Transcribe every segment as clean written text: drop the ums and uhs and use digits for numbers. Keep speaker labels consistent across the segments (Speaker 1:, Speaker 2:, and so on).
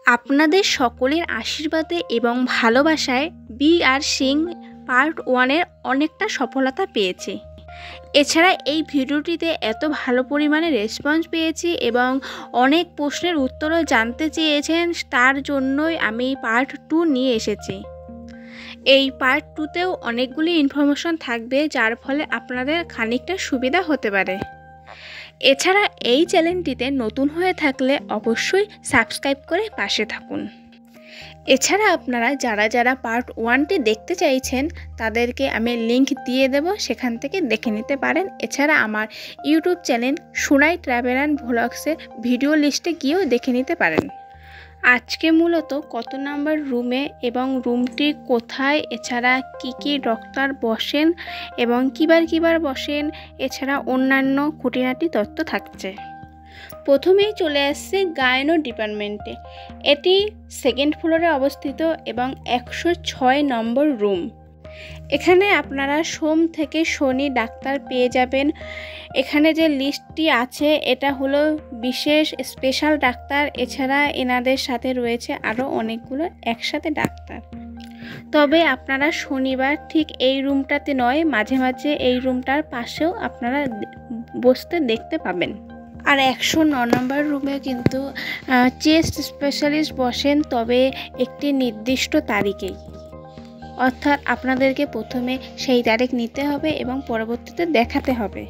Speaker 1: আপনাদের সকলের আশীর্বাদে এবং ভালোবাসায় বি আর সিং পার্ট 1-এর অনেকটা সফলতা পেয়েছে। এছাড়া এই ভিডিওটিতে এত ভালো পরিমাণে রেসপন্স পেয়েছি এবং অনেক প্রশ্নের উত্তরও জানতে চেয়েছেন, তার জন্যই আমি পার্ট 2 নিয়ে এসেছি। এই পার্ট 2তেও অনেকগুলি ইনফরমেশন থাকবে, যার ফলে আপনাদের খানিকটা সুবিধা হতে পারে। এছাড়া এই চ্যানেলটিতে নতুন হয়ে থাকলে অবশ্যই সাবস্ক্রাইব করে পাশে থাকুন। এছাড়া আপনারা যারা পার্ট 1টি দেখতে চাইছেন তাদেরকে আমি লিংক দিয়ে দেব, সেখান থেকে দেখে নিতে পারেন। এছাড়া আমার YouTube channel Sunai travel and ভ্লগসের ভিডিও লিস্টে গিয়েও দেখে নিতে পারেন। আজকে মূলত কত নাম্বার রুমে এবং রুমটি কোথায়, এছাড়া কি ডক্টর বসেন এবং কিবার বসেন, এছাড়া অন্যান্য খুঁটিনাটি তথ্য থাকছে। প্রথমেই চলে আসছে গাইনো ডিপার্টমেন্টে। এটি 2nd ফ্লোরে অবস্থিত এবং 106 নম্বর রুম। এখানে আপনারা সোম থেকে শনি ডাক্তার পেয়ে যাবেন। এখানে যে লিস্টটি আছে এটা হলো বিশেষ স্পেশাল ডাক্তার, এছাড়া এনাদের সাথে রয়েছে আরও অনেকগুলো একসাথে ডাক্তার। তবে আপনারা শনিবার ঠিক এই রুমটাতে নয়, মাঝে মাঝে এই রুমটার পাশেও আপনারা বসতে দেখতে পাবেন। আর 109 নম্বর রুমে কিন্তু চেস্ট স্পেশালিস্ট বসেন, তবে একটি নির্দিষ্ট তারিখেই, অর্থাৎ আপনাদেরকে প্রথমে সেই তারিখ নিতে হবে এবং পরবর্তীতে দেখাতে হবে।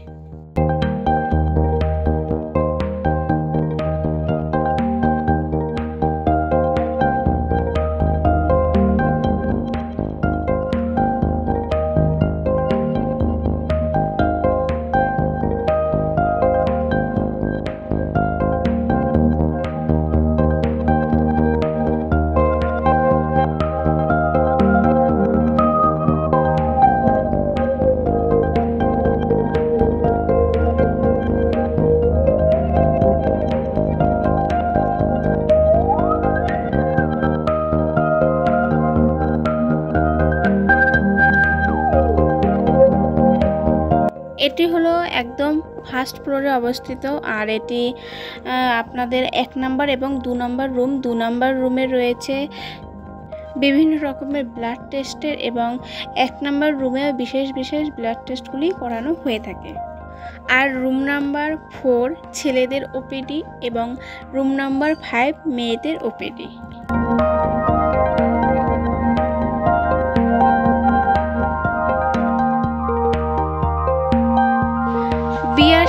Speaker 1: এটি হলো একদম ফার্স্ট ফ্লোরে অবস্থিত, আর এটি আপনাদের 1 নম্বর এবং 2 নম্বর রুম। 2 নম্বর রুমে রয়েছে বিভিন্ন রকমের ব্লাড টেস্টের এবং 1 নম্বর রুমেও বিশেষ ব্লাড টেস্টগুলি করানো হয়ে থাকে। আর রুম নাম্বার 4 ছেলেদের ওপিডি এবং রুম নাম্বার 5 মেয়েদের ওপিডি।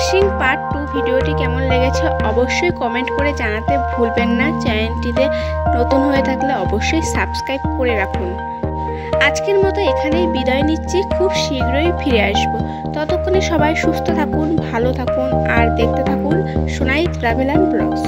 Speaker 1: সিং পার্ট 2 ভিডিওটি কেমন লেগেছে অবশ্যই কমেন্ট করে জানাতে ভুলবেন না। চ্যানেলটিতে নতুন হয়ে থাকলে অবশ্যই সাবস্ক্রাইব করে রাখুন। আজকের মতো এখানেই বিদায় নিচ্ছি, খুব শীঘ্রই ফিরে আসব। ততক্ষণে সবাই সুস্থ থাকুন, ভালো থাকুন আর দেখতে থাকুন সুনাই ট্রাভেল অ্যান্ড ব্লগস।